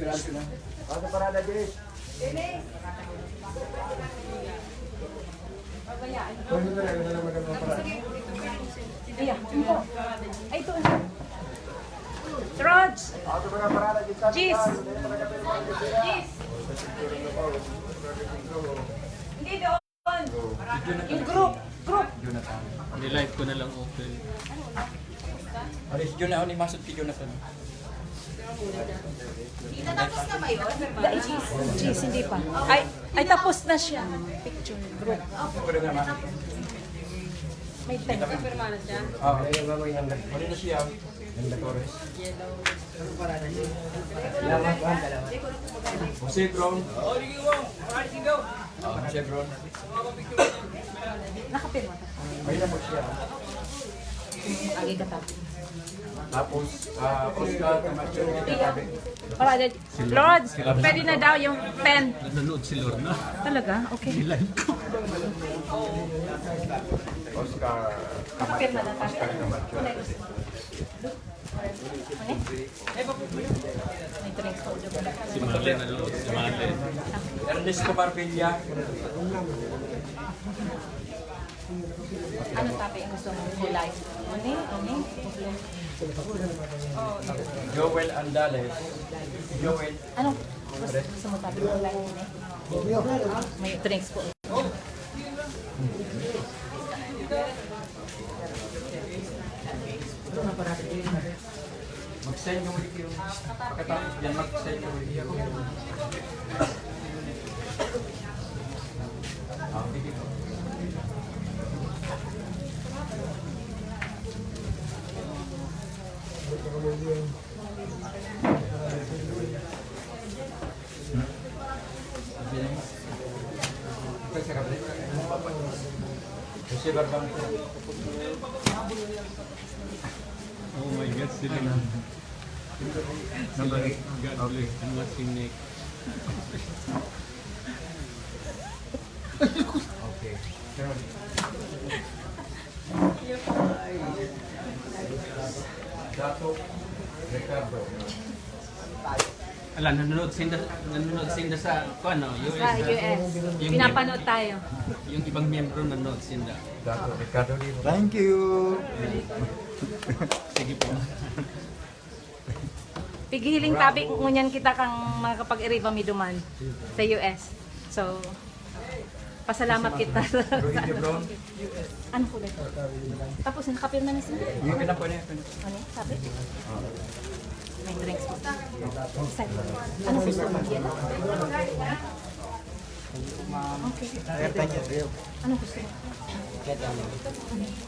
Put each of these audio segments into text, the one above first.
Pasok parada, Jess. Ay, ito. Rods! Jeez! Jeez! Hindi doon! Yung group! Group! Nilive ko na lang open. Alis, Jun ako ni Masud kay Jonathan. Tapos na ba yun? Jeez, hindi pa. Ay, tapos na siya. Picture group. May time. Oo. Ano na siya? Ganda Torres. Jose Brown. Jose Brown. Nakapirma. May na po siya. Lagi ka tapos. Tapos, Oscar Camacho. Para, Lords, pwede na daw yung pen. Nanonood si Lorna. Talaga? Okay. Nilive ko. Oscar Nakapirma na tayo. Camacho. May drinks ko. Si Marlene nanonood. Si Marlene. Ernesto Barbilla. Ano topic ang gusto mong kulay? Ano? Joel Andales. Joel. Anong gusto mo topic ng kulay? May drinks po. Mag-send yung video. Pagkatapos yan, mag-send yung video. Sige po. Jose Barbanco. Oh my God, sila na. Sila, God bless. I'm watching Nick. Okay. Dato Ricardo. Ala, nanonood sinda sa ano, US. Sa US. Pinapanood tayo. Yung ibang miyembro nanonood sinda. Dato Ricardo Lino. Thank you. Sige po. Pigiling tabi ngunyan kita kang makakapag-iriba miduman sa US. So, pasalamat kita. Rohingya Brown. Ano po dito? Tapos nakapirma na sila. Yung pinapo niya. Ano? Sabi? May drinks po. Isa. Ano gusto mo? Yelo? Okay. Ano gusto mo?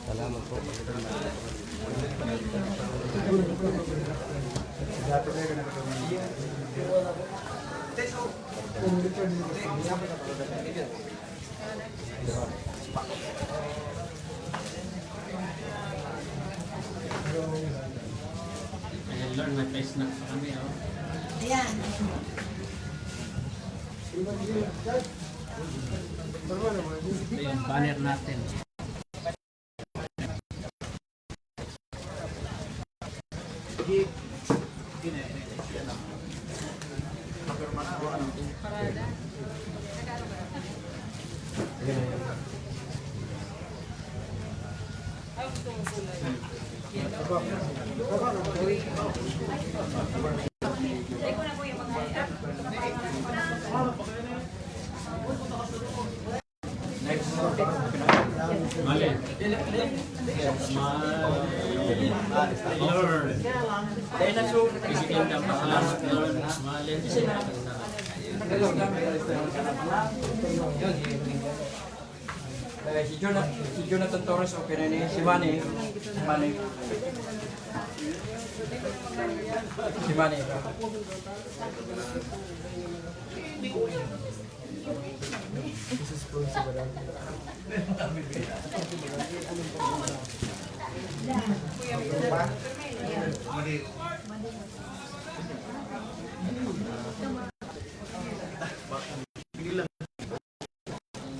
Salamat po. Ayan, Lord, may face na pa kami, oh. Ayan. Ito yung banner natin. Mali. Lord. Isikin ka pa. Lord. Mali. Si Jonathan Torres okay na ni si Manny. Si Manny.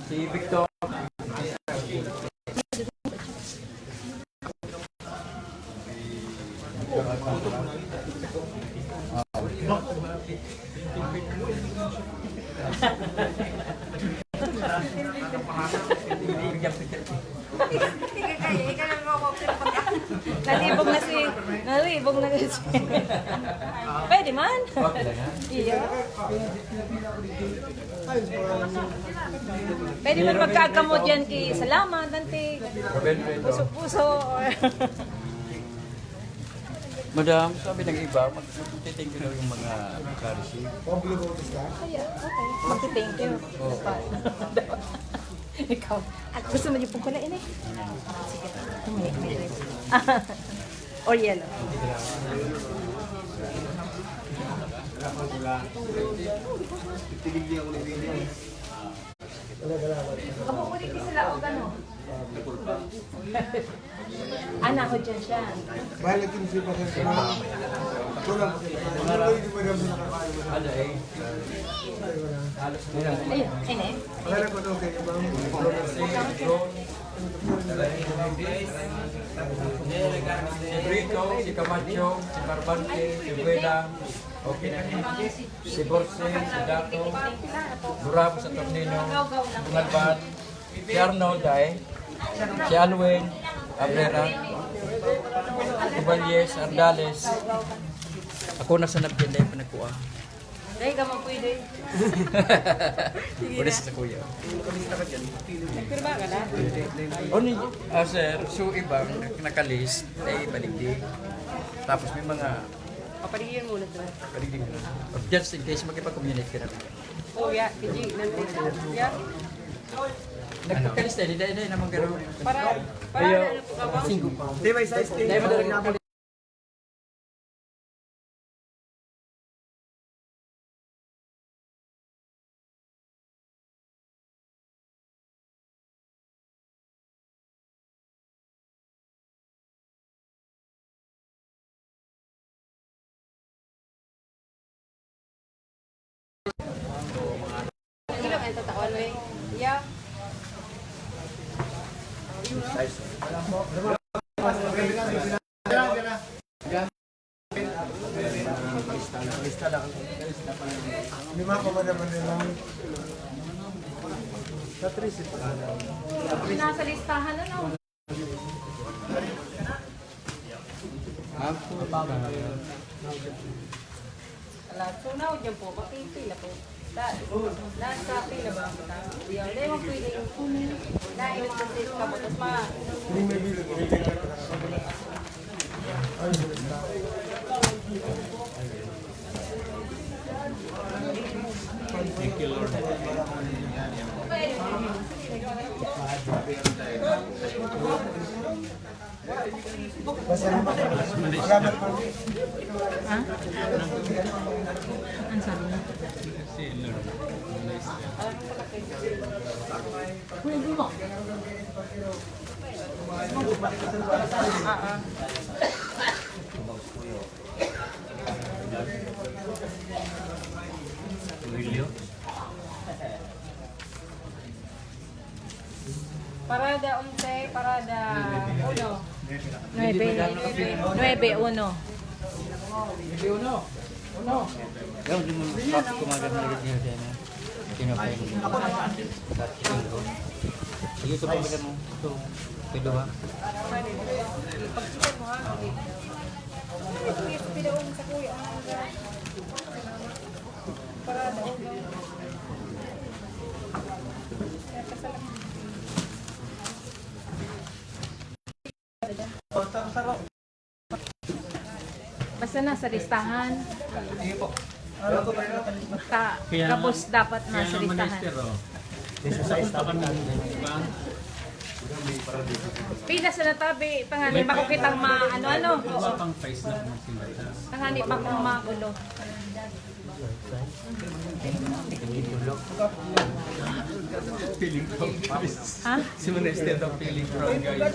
Si Victor. Nalibog na si... Nalibog na si... Pwede man. Okay lang ha? Iya. Pwede man magkakamot yan kay Salamat, Dante. Puso-puso. Madam, sabi ng iba, magtithank you daw yung mga naka-receive. Kaya, okay. Magti-thank you. Ikaw. At gusto mo yung pong kulain eh? Sige. May or yellow. Kapukulit ko sila o gano'n? Anak ko dyan siya. Balik yung sipa sa mga tulang. Ano yung madam na nakakain mo na? Ano eh? Ayun, ayun eh. Wala ko daw kayo bang Si Brito, si Camacho, si Barbante, si Buena, okay na si Borse, si Dato, Durab sa Tornino, Bungalban, si Arnold si Alwin, Abrera, Cuballes, Ardales. Ako na sa napin dahil panagkuha. Dahil ka pwede. Pwede sa kuya. Nagpirma ka na? Oni, sir, so ibang nakalist ay baligdi. Tapos may mga Papaligyan muna ito. baligdi ko. Just in case makipag-communicate ka namin. Oh, yeah. PG, nandito. Yeah. Nagpagkalista, hindi naman gano'n. Para ano po ka ba? Di may size thing. Dahil madalag Kilo ang tatawan mo eh. Yeah. Lima ko man naman nila. Sa 30 pa. Nasa listahan ano? Sunaw dyan po, pakipila po. Lahat sa pila ba? Diyan, hindi mo pwede yung dahil mga sis ka po. Tapos ma... Hindi may bilog. Ay, basta. Thank you, Lord. Basta naman. Salamat po. Ha? Ano sabi niya? Kasi, Lord, nice yan. Wilio? Parada 11, parada 1. 9-1. Yung di mo kumagat na ulit niya siya na. Kinapay mo. Sige, ito pa mo. Ito. Pwede ba? Pagsipan mo ha. Pidawang sa kuya. Parada 1. Basta nasa listahan. Tapos dapat nasa Kaya naman, listahan. Esther, oh. Sa punta kami, diba? Pila sa natabi, panganib ako kitang ano-ano. Iba pang price na kung sila. Panganib akong magulo. Feeling from Ha? Si Manester daw feeling from guys.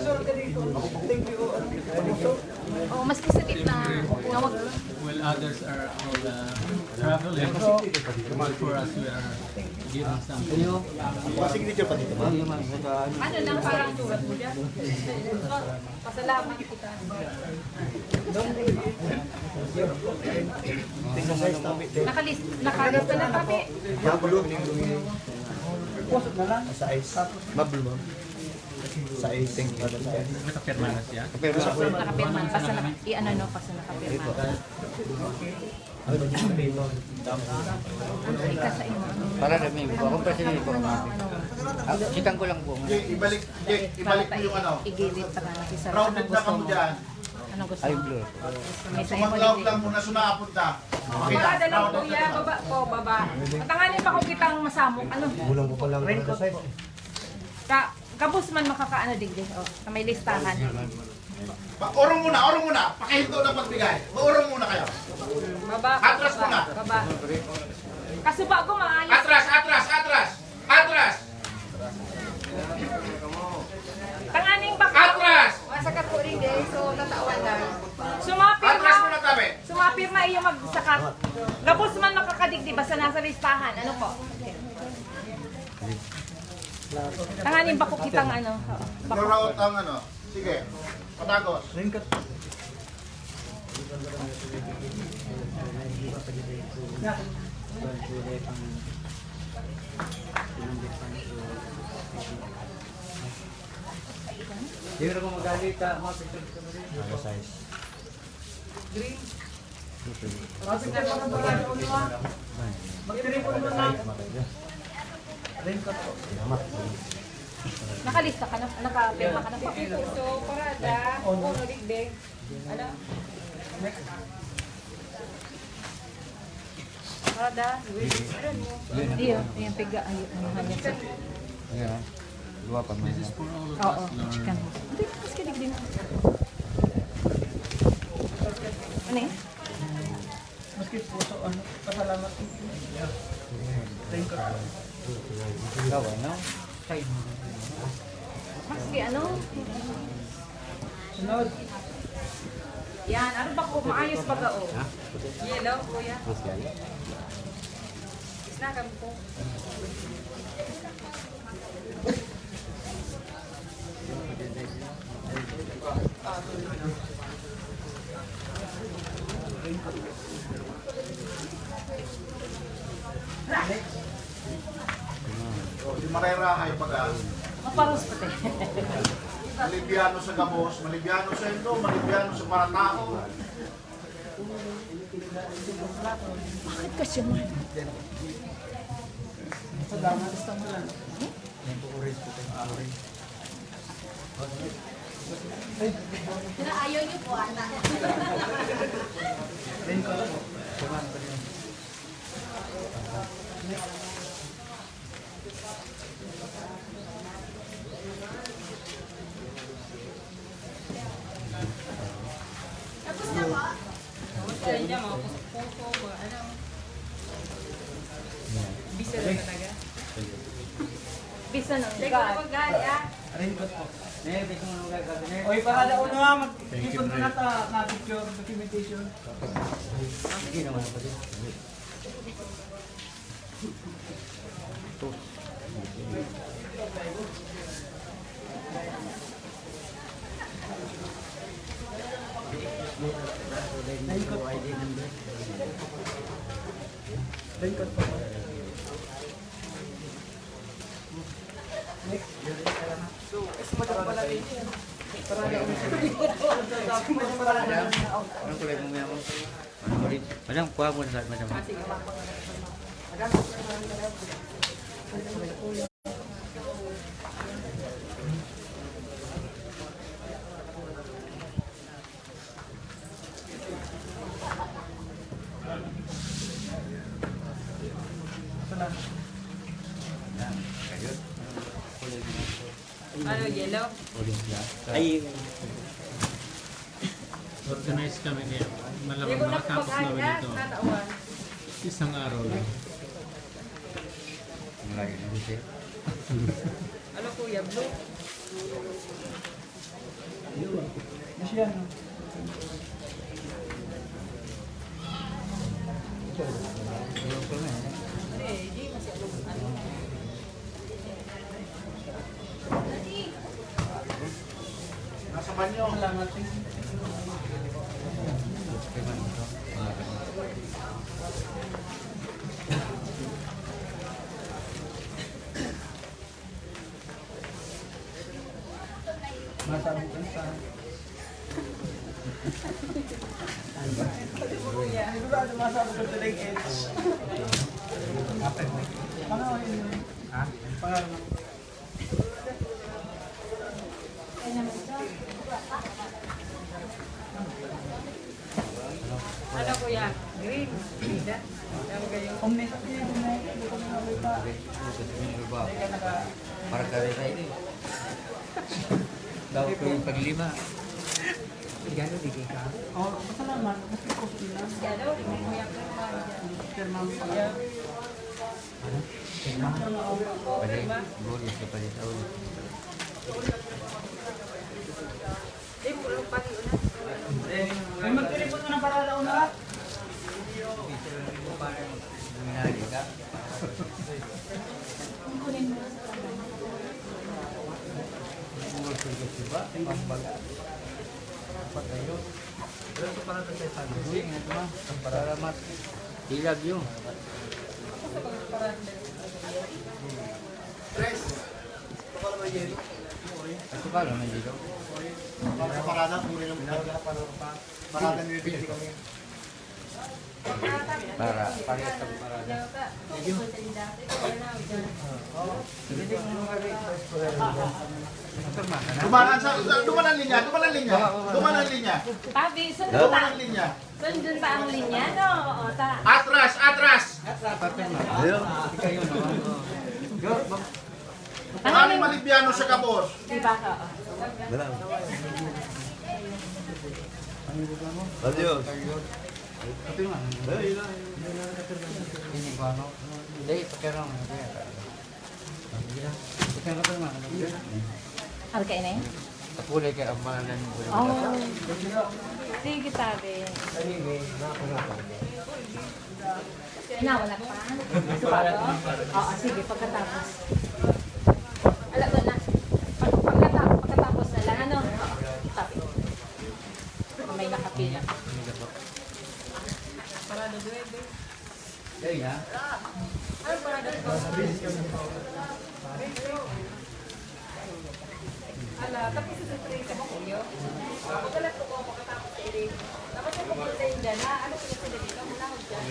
Oh, maski sa na wag While others are all traveling, for us we are giving something. Signature pa dito, ma'am. Ano lang parang surat mo dyan? Pasalamat kita. Nakalista na kami. Magulo. Sa ice. Magulo, ma'am. Sa ice. Thank you. Nakapirma na siya. nakapirma. Basta i-ano no, basta nakapirma. Ano ika sa inyo? Para dami po. Akong presidente po. Sikan ko lang po. Ibalik mo yung ano. Igilit pa na isa. Crowded na ka mo dyan. Anong gusto Ay, mo? blue. May sa'yo mo Sumaglawag din. lang muna, sunapot na. Makita, Parada lang crowded kuya, na. baba po, baba. Matanganin pa ko kitang masamok. Ano? Kulang ko pa lang. Kabus man makakaano digdi. Oh, sa may listahan. Urong muna. Pakihinto na pagbigay. Urong muna kayo. Baba. Atras baba, muna. Baba. Kasuba ko maayos. Atras! Tanganing baka. Atras! Masa ka po rin so tatawan lang. Atras muna tabi. Sumapirma iyo magsakat. Kabus man makakadigdi basta nasa listahan. Ano po? Tanganin ba ko kitang ano? Bako. Naraot ang ano. Sige. Patagos. Hindi ko magalit. Mga picture ko rin. Ano size? Nakalista ka na, nakapirma ka na pa. So, parada, uno digdi. Ano? Parada, Hindi yun. Yung piga. Ayun. Ano hanya sa... Ayan. Dua pa man. This is for all of Oo. us, Lord. Chicken. Hindi. Mas kilig din. Ano yun? Ikaw, ano? maski ano? Yan, ano ba ko? Maayos ba ka o? Yellow, kuya. Isnakam ko. Di marerahay pag Maparos pa tayo. malibyano sa gabos, malibyano sa ito, malibyano sa paratao. Bakit kasi mo? Ayaw niyo po, anak. Sa inyo, mga puso, mga ano. Bisa na talaga. Bisa na. Teka, mag-gali ah. Oy, para daw na mag-ipon mo na ta na picture documentation. Sige naman ako din. Anong kulay mo mo? Ano mo rin? Madam, kuha mo na lahat, madam. Ano, yellow? Ay, Organize kami kaya Hindi malamang ko na makatapos kumakain namin ah. ito. Natawan. Isang araw lang. malaki na siya. Ano kuya, blue? Siya no. Ayun ko na eh. Hindi, masih ano. Nasa banyo. Salamat. Kaya man ito. Masabi ko sa... Sigurado masabi ko today kids. Pangalan yun. Ha? Pangalan. Ano kuya? Green. Ano kayo? Omnis at yun. Hindi ko nakabita. Para kami tayo ini. Daw ko yung paglima. Gano'n di ka? Oh, salamat. Mas ko na. Ano? Kuya Kerman dyan. Kerman pala. Pwede, bonus ka pwede sa ulit. Hindi, puro pati una. May magtiripot na ng parada una. Minali ka. Salamat. Ilag yun. Tres. Ako ba naman dito? Sa parada, puri ng parada ni Pili kami. Para parehas sa parada. Duman ang linya. Tabi, saan Duman ba? ang linya. Saan dun ba ang linya? No, o, ta. Atras, atras. Maraming malibyano sa kabos. Diba ka? Adios. Ini ko ano? Hindi, pakirang. Pakirang ka naman. Ano kayo na yun? Kapulay ka ang mga nan. Oh. Sige, tabi. Nawala pa? Subato? Oo, sige, pagkatapos. Alam mo na. Pagkatapos na lang, ano? Tabi. May nakapila. Parado duwebe. Dahil ha? Ano parado ko? Ala, tapos sa train ka ba kuyo? Pagkalat ko pagkatapos sa iri. Tapos yung pupunta yun dyan, na ano sila sila dito? Mula ko dyan.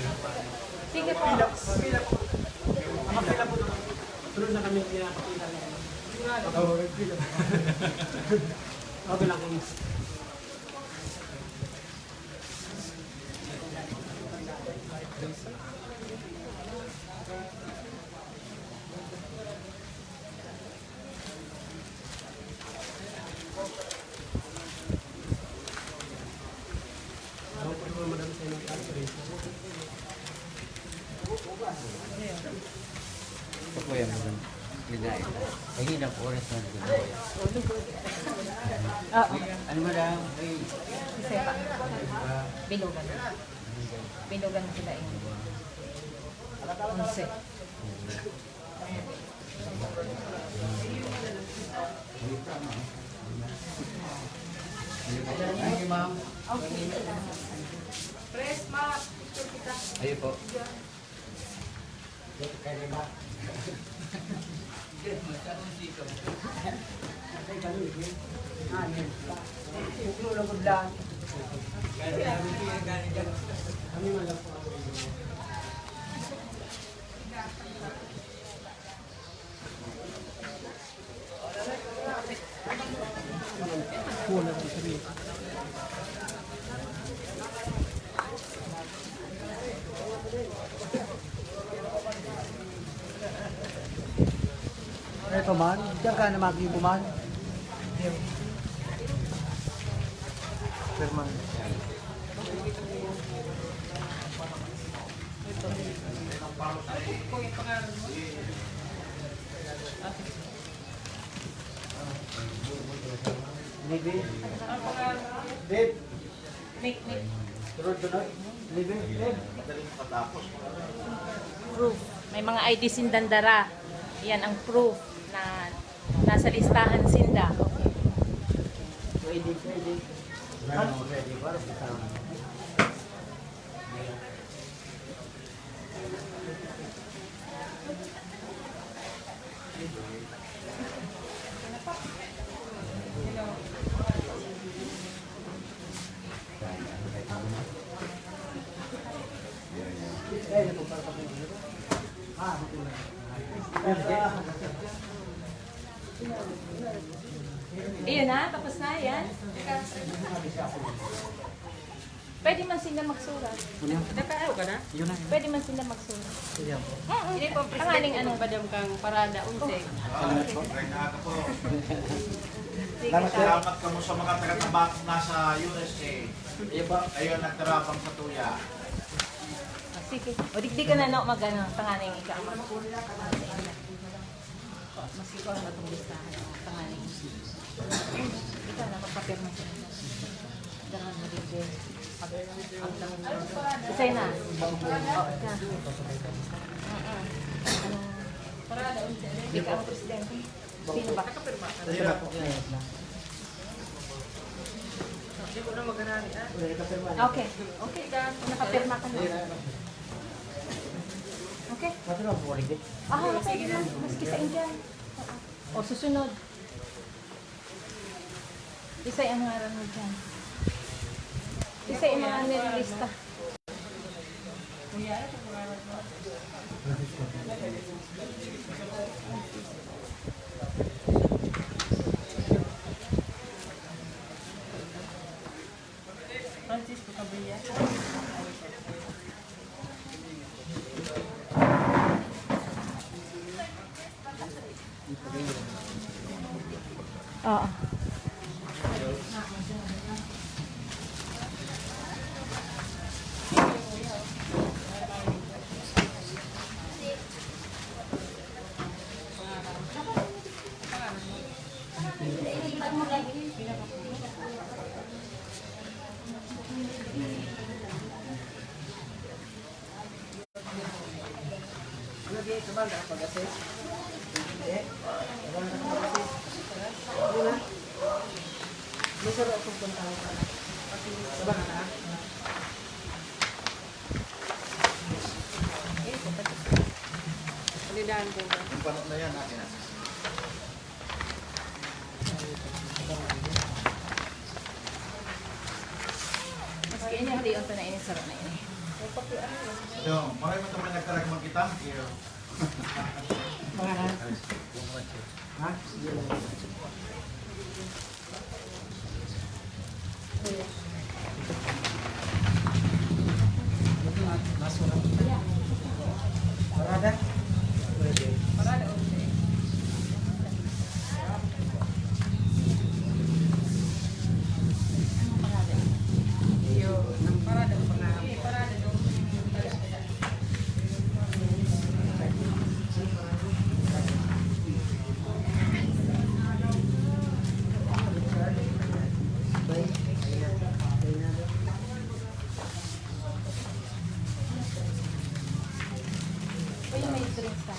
Sige po. Ang pila po naman. Tulog na kami pinapakita na yan. Okay lang kung Ako yan mo dun. Linay. Ay, hinang oras na dun. Oo. Ano mo lang? Ay, Sepa. Binugan. Binugan sila yung 11. Thank you, ma'am. Press map. Picture kita. Ayun po. ito man, diyan ka na mag-ibo man. Kerman. Babe. Make. Madaling matapos. Proof. May mga ID sindandara. Yan ang proof na nasa listahan sinda. Iyon na, tapos na yan. Pwede man sila magsulat. Nakaaw ka na? Pwede man sila magsulat. Hindi po, ang aling anong badam kang parada unse. Renata po. Salamat ka mo sa mga taga-tabak nasa USA. Ayun, nagtarapang sa tuya. Sige. O digdi ka na no, mag-ano, tanganing ikaw. Masiko ang matong listahan. Tanganing. Ikaw na, magpapirma siya. Dangan mo digdi. Isay na. O, ika. Parada unse. Ikaw ang presidente. Sino ba? Hindi ko na mag-anari. Okay. Okay, nakapirma ka na. Okay. Okay na. Maski sa Indian. O, susunod. Isay ang ngaran mo dyan. Isay ang mga nililista. Francisco Cabrilla. Oo. Palidahan ko ba? Yung panot na yan, akin na. Maski ini hati untuk na ini sarap na ini. Yung, marami mo naman nagtaragmang kita. Pwede may drinks ka.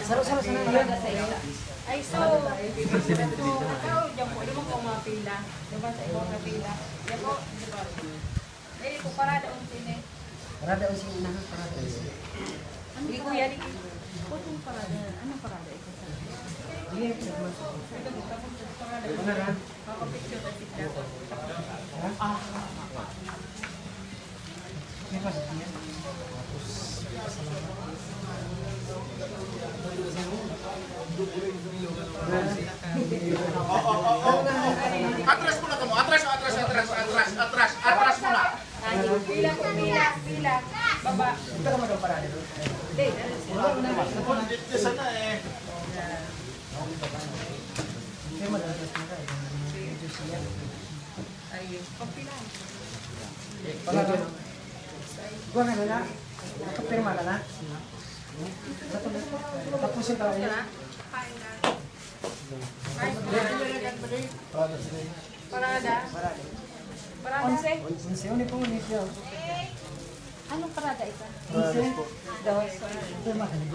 Saro-saro sa nalaga sa ila. Ay, so, ikaw, dyan po, di mo po mga pila. Diba sa ibang na pila? Yan po, diba? Dili po, parada ang sine. Hindi ko yan. Putong parada. Anong parada ito sa? Makapicture na si Dato. Atras muna ka mo. Atras muna. Pila po, pila. Baba. Hindi, Dito sana eh. ayun. Pagpila. Kapirma ka na? Tapos yung tao niya. Parada. Parada. 11. Unse, uni po ulit yun. Anong parada ito? Unse. Dos. Kapirma ka na din.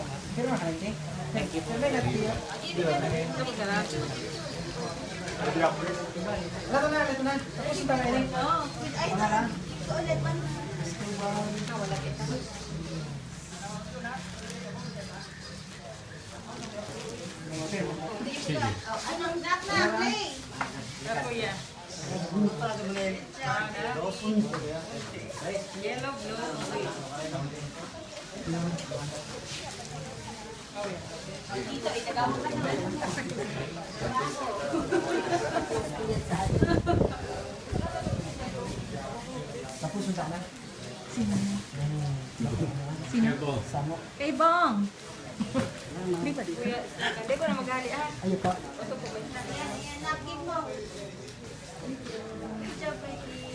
Kapirma ka na din. Thank you. Sabi na tiyo. Lato na, lato na. Tapos yung tao niya. Mga lang. Kuya. Yellow, blue. Tapos yung tao na. Sino? Samo. Kay Bong. Kuya, hindi ko na maghali ha. Ayo pa.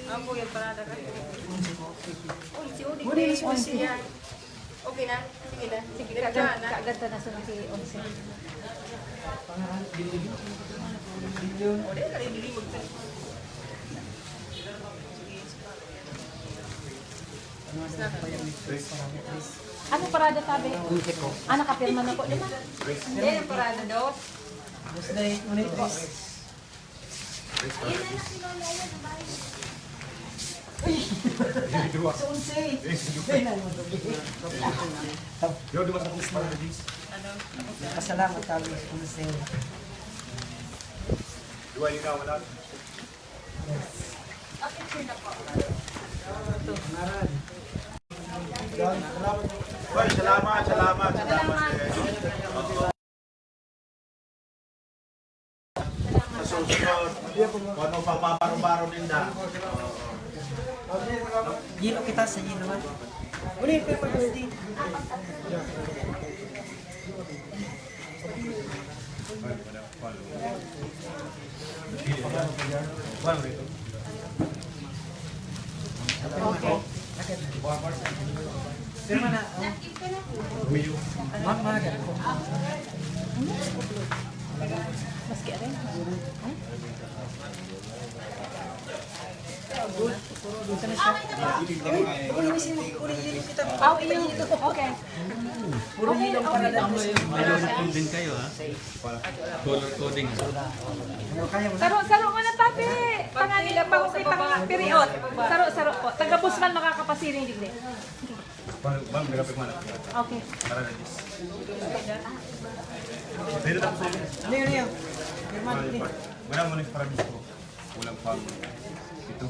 Ang kuya, parada ka. Uy, si Udi. Udi, si Udi. Yan. Okay na? Sige na. Sige na. Kaganda na sa si 11. Pangalan. Bilyon. O, di ka rin lilimog sa. Anong parada sabi? Ano kapirma na po? Lima? Hindi, ang parada dos. Gusto na yung unit po. Sa unse. Ay, na mo dobi. Yo, di ba sa Christmas? Kasalamat kami sa unse. Dua ikaw, wala. Maran. Hoy, salamat. Sa susunod, kung ano pang maparo-baro ninda. Gino kita sa gino man. Uli, pero pag-usti. Pero mana, mamagan ko. Maski rin. Aw, iyo. Okay. Puro hilong para dahil. Mayroon din kayo ha? Color coding ha? Kaya mo na. Saro mo na tabi. Pangalan lang pangukit ang period. Saro po. Taga-busman makakapasiring digli. Bang, nagapit mo na. Okay. Para na dis. Dito tapos ulit. Leo. Firman, uli. Wala mo na para disco. Walang pang ito.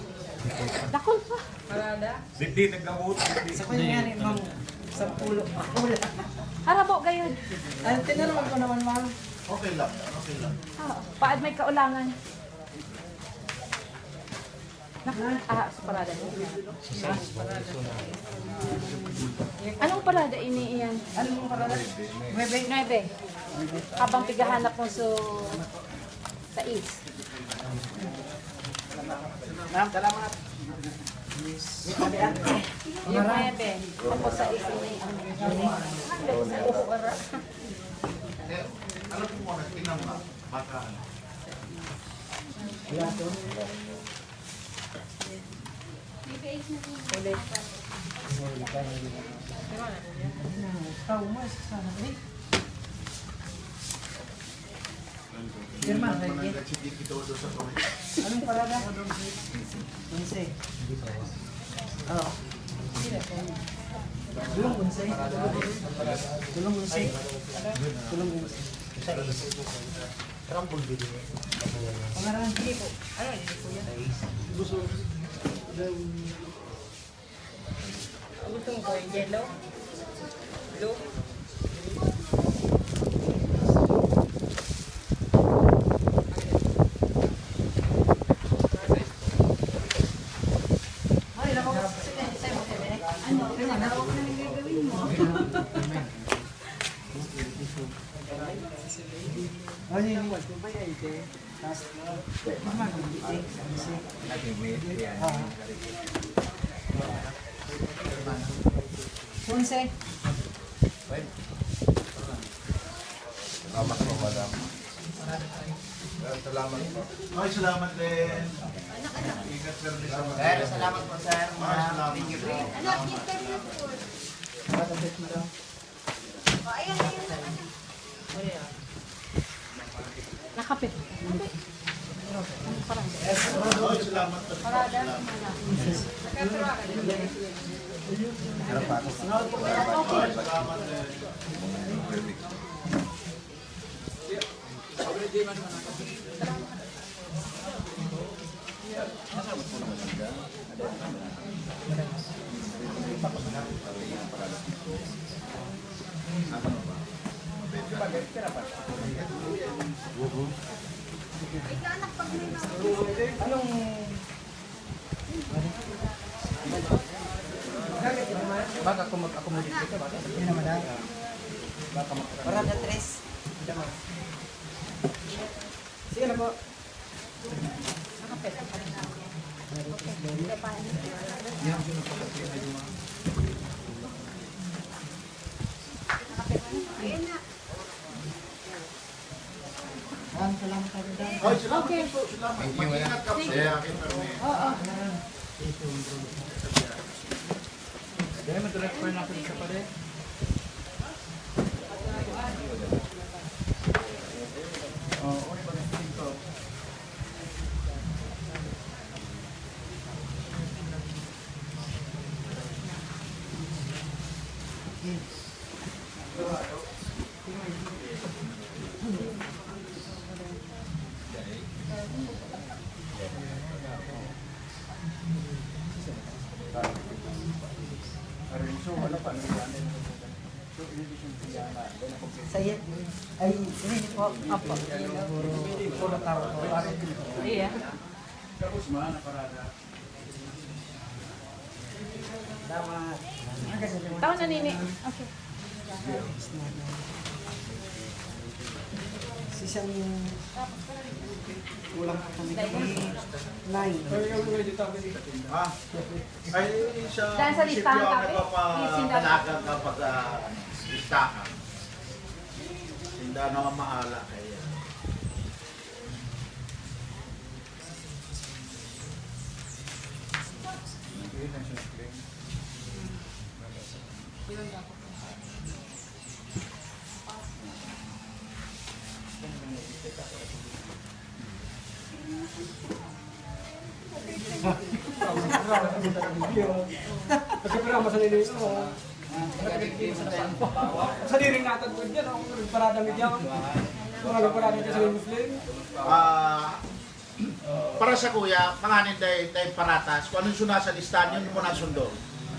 Dakol pa. Parada. Dito, naggamot. Sa kanya nga ni Mang sa pulo. Wala. Harabo gayon. Ang tinanong ko naman, Mang. Okay lang. Paad may kaulangan. Sa parada. Anong parada ini iyan? Ano mong parada? Bebe. 9. Habang pigahanap mo sa east. Ma'am, salamat. Yung 9. Tapos sa east ini. Ano po mo, tingnan mo, baka ano. Ulit. Tao mo, sana rin. Firman, Regi. Nagsidiki todo sa tuloy. Anong parada? Unse. Oo. Tulong unse. Tulong unse. Tulong unse. Pangaran. Ano, hindi ko yan. Gusto mo ko yung yellow? Blue? Ay, nako. Ano? Firman, ako na yung gagawin mo. Ano yun? Punse. Salamat po, madam. Salamat po. Okay, salamat din. Ingat sir. Salamat po, sir. Salamat. Nakapit. Okay, salamat po. Okay, salamat din. Baka ako mag-accommodate dito, baka. Parada tres. Sige na po. Okay, salamat po. Salamat. Mag-ingat ka po sa akin. Dahil mag-refer na ako sa pare. Saya. Ay, ini po. Apa? Iya. Tahu na nini. Okay. Sisang kulang pa kami nine. Ah, ay sa Dahil sa listahan munisipyo ang kami, nagpapadalaga kapag listahan. Hindi naman maala kaya. Pagkipira mo sa nilin mo. Sa liring natin po dyan, ako parada media. Kung ano parada dyan sa Muslim. Para sa kuya, panganin tayo paratas, kung anong suna sa listahan, yun mo na sundo.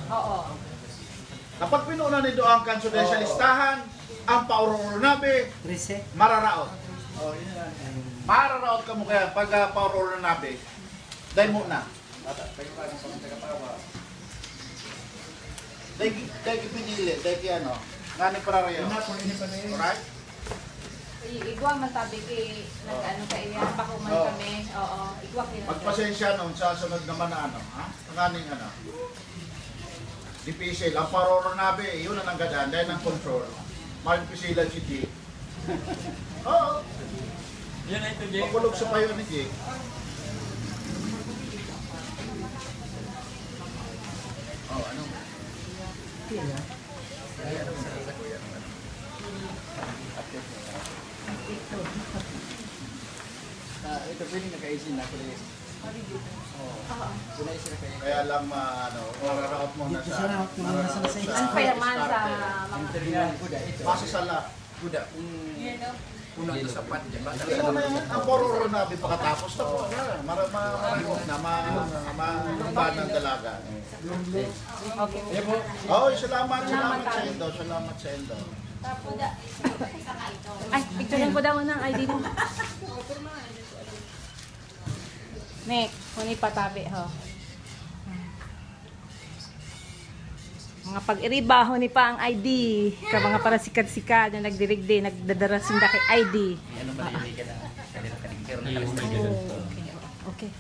Oo. Kapag pinuna ni Doang Kanso dahil sa listahan, ang pauroronabe, mararaot. Mararaot ka mo kaya pag pauroronabe, dahil mo na. Dahil kipinili, dahil ano, ngani para rin. Alright? Igwa man tabi kay nag-ano kay bako man Oo. kami. Oo, igwa kay. Magpasensya nun sa sunod naman na ano, ha? Panganing ano. Dipisil, ang paroronabe, yun ang nanggadaan dahil ng control. Magpisilan si Jake. Oo. Yan na ito, Jay. Makulog sa payo ni Jake. Oh, ano? Ito pwede naka-isin na kulit. Kaya lang ano, mararaot mo na sa... Ang payaman sa mga Terminal kuda ito. Base sa la. Kuda. Puno ito sapat dyan. Basta Hindi naman yan, ang pororonabe pagkatapos na po. Maramot na, maramban ng dalaga. Okay. Oh, salamat sa Endo, salamat sa Endo. Ay, picturean ko daw ng ID mo. Nek, kuni patabi ho. Mga pag-iriba ho ni pa ang ID. Ka mga para sikat-sikat na nagdirigdi, nagdadarasin da kay ID. Ano ba yung ka na? Kanina kanina. Ayun, may ganun pa. Okay.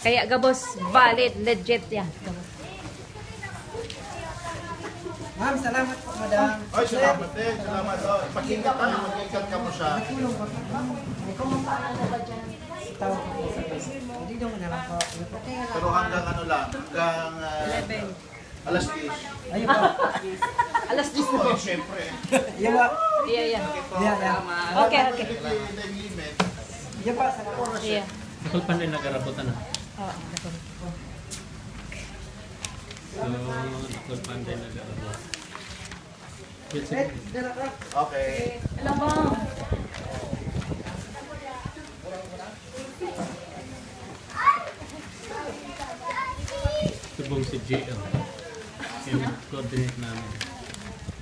Kaya gabos, valid, legit yan. Gabos. Ma'am, salamat po, madam. Ay, salamat din. Salamat. Oh, Pag-ingat tayo, mag-ingat ka mo siya. Tawag ko po sa Facebook. Hindi naman na lang po. Pero hanggang ano lang, hanggang 11. Alas 10. Ayun po. Alas 10 na. Oh, siyempre. Yan po. Yeah, yeah. Yan. Okay, okay. Time limit. Yan po, salamat. Yeah. Nakulpan din nagarabutan na. Oo, nakulpan. So, nakulpan din nagarabutan. Yes, sir. Okay. Alam mo, Subong si JL. Yung coordinate namin.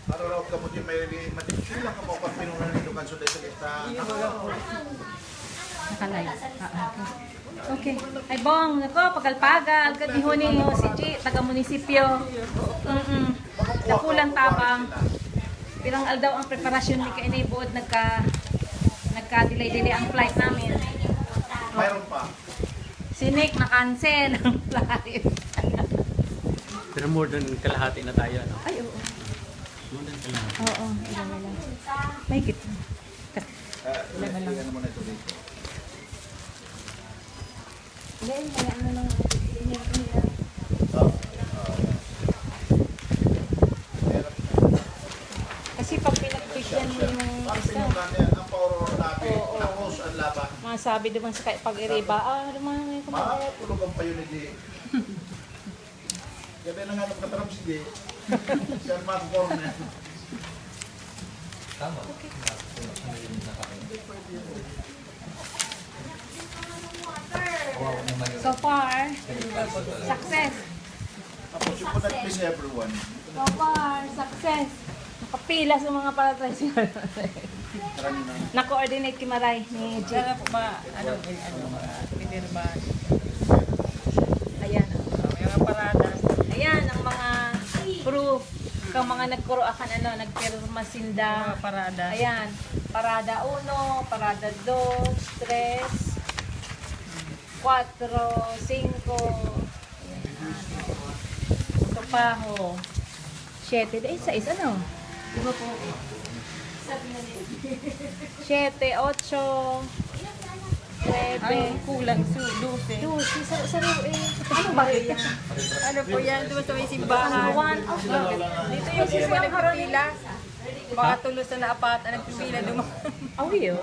Para raw ka mo din may matipsila ka mo pag pinunan nito kanso dahil sa lista. nakalive. Okay. Ay bong, nako, pagalpagal, kadihon ni si G, taga-munisipyo. Nakulang tapang. Pirang aldaw ang preparasyon ni kainay buod nagka-delay-delay ang flight namin. Mayroon pa. Si Nick na-cancel ang flight. Pero more than kalahati na tayo, ano? Ay, oo. More than kalahati. Oo, ilan na lang. May kit. Ano mo na ito dito. Hindi, may ano lang. Kasi pag pinag-push yan yung Pag isa, pinunan niya ang pauror natin, tapos ang laban. masabi naman sa pag-iriba, naman may kumakas. Tulog ang payo ni Di. Gabi na nga ng katarap si Di. Si Armand Corner. So far, success. Tapos yung nag-please everyone. So far, success. Nakapila sa mga para-tricycle. Karami na. Na-coordinate kimaray ni G. Sana po ba, pinirma, Ayan. may mga parada. Ayan, ang mga proof. Kang mga nagkuroakan, nagpirma sinda. Mga parada. Ayan, parada 1, parada 2, 3, 4, 5. Kapaho. 7, 6, ano? Diba po? 7, 8, 9, Kulang, 12. 12, saro eh. Ano ba yan? Ano po yan? Doon sa may simbahan. Dito yung siswa nagpipila. Baka tulos na apat ang nagpipila dumaan. Awi yun.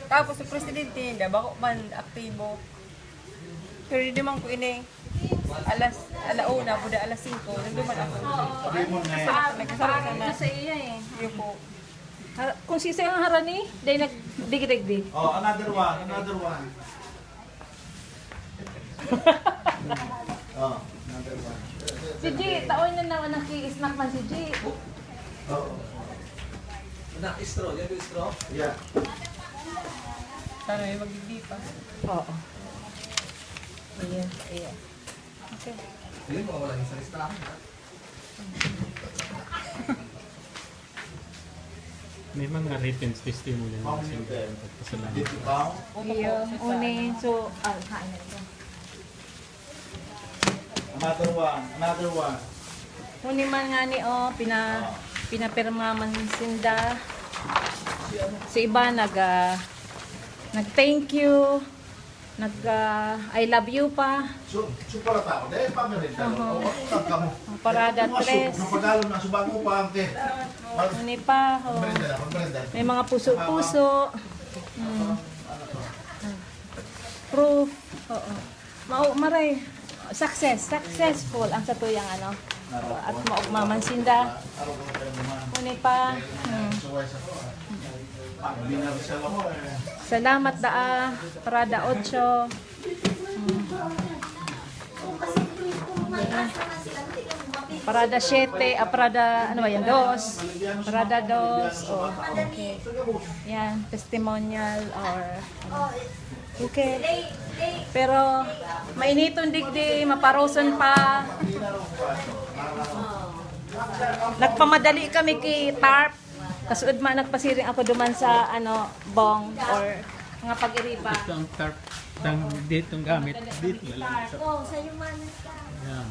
Tapos yung presidente, hindi bako man aktibo. Pero di man ko ini alauna, buda alas 5, nagduman ako. Sabi mo nga. Nagkasama na. Sa iya eh. Yun po. Kung sisa yung harani, dahil nagdigdig-dig. Oh, another one. Another one. Oh, another one. Si G, taon na naman naki-snack man si G. Oh. Yeah. Sana may magigdi pa. Oo. Ayan, ayan. Okay. May mga written testimony na kasi pagpasalamat. Dito ba? Iyo, unin. So, kain na ito. Another one. Another one. Unin man nga ni, pinapirma man sinda. Si iba nag-thank you. I love you pa. So para tao. Dahil pa meron. Tagka mo. Parada 3. Napagalo na. Subago pa ang te. Uni pa. Pagmerenda na. Pagmerenda. May mga puso-puso. Proof. Oo. Maray. Successful ang satuyang at maugmamansinda. Araw ko na tayo naman. Uni pa. Suway sa ko. Binarisal ako eh. Salamat Parada 8. Parada 7, parada ano ba yan? 2. Parada 2. Oh, okay. Yan, testimonial or okay. Pero mainitong digdi, maparoson pa. Nagpamadali kami kay Tarp. Kasuod man nagpasiring ako duman sa bong or Mga pag-iriba. Ito ang tarp. Dito ang gamit. Dito na lang. Oh, sa'yo man. Yan.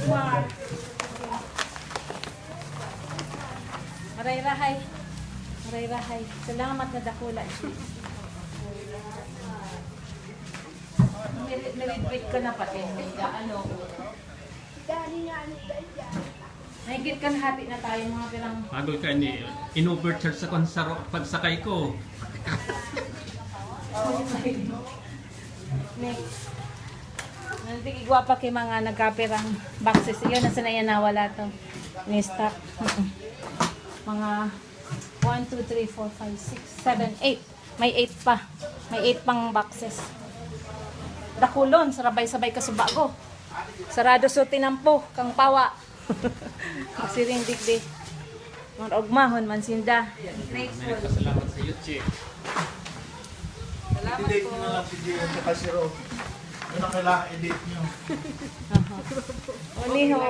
Mar. Maray-rahay. Maray-rahay. Salamat na dakula. Nilitwit ka na pati. Ano? Nahigit ka na hati na tayo mga pirang. Agol ka ni in-overcharge sa konsaro pagsakay ko. Next. Nantigigwa pa kay mga nagkapirang boxes. Iyon na sana yan nawala to. May stock. Mga 1, 2, 3, 4, 5, 6, 7, 8. May 8 pa. May 8 pang boxes. Dakulon, sarabay-sabay ka sa bago. Sarado so tinampo, kang pawa. Siring digdi. Mga ogmahon, mansinda. Grateful. Salamat sa YouTube. I-date nyo na lang si Gio at si Ro. Yun ang kailangan i-date nyo. Uniho.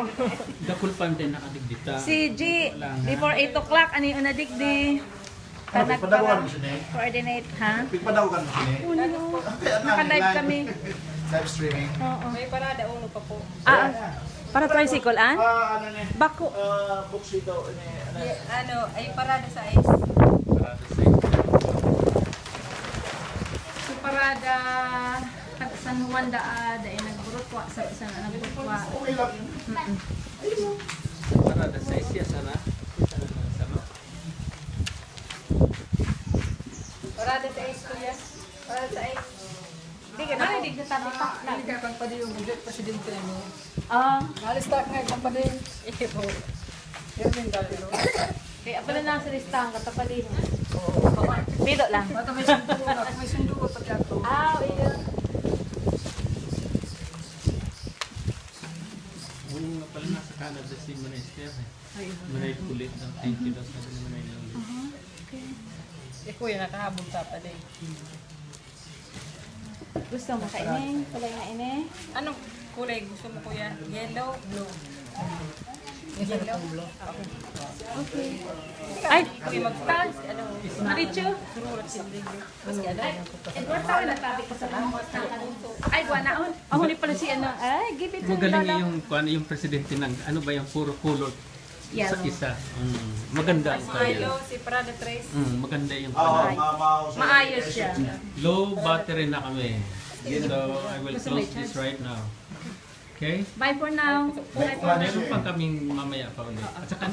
Dakul pa din nakadigdita. Si G, before 8 o'clock, ano yung unadigdi? Pagpadawan mo siya na eh. Coordinate, ha? Pagpadawan mo siya na eh. Uniho. Naka-live kami. Live streaming. Oo. May parada uno pa po. Para tricycle, an? Ano na eh. Bako. Buksi daw. Ano, ay parada sa ice. So, parada, San Juan Daad, ay nagburutwa sa isa na nagburutwa. Okay lang. Parada sa isya sana. Parada sa ice, kuya. Parada sa ice. Hindi ka na, hindi ka tabi pa. Hindi ka pang pwede yung presidente mo. Nalista nga pang pwede. Ibo. Yan din dati, no? Kaya pala nasa listahan ka, tapadin. Biro lang. Bata may sundo na. May sundo ko pati ato. Iyo. Unong nga pala nasa Canada si Manay Esther. Manay kulit daw. Thank you daw sa Manay ulit. Si kuya nakahabol sa pa din. Gusto mo kainin? Kulay na ini? Anong kulay gusto mo kuya? Yellow, blue. Yellow. Okay. Ay, Kuya magtaas. Ano? Marichu? Sururot si Bringo. Edward, tawag na tabi ko sa mga ay, guanaon. Ang huli pala si ano. Ay, give it to Magaling Lola. yung kuan yung presidente ng ano ba yung puro color Yes. sa isa. Maganda ang Milo, kaya. si Parada Trace. Maganda yung Oo, kanya. Maayos siya. Low battery na kami. So I will close this right now. Okay? Bye for now. Bye for now. Meron pa kaming mamaya pa ulit. At saka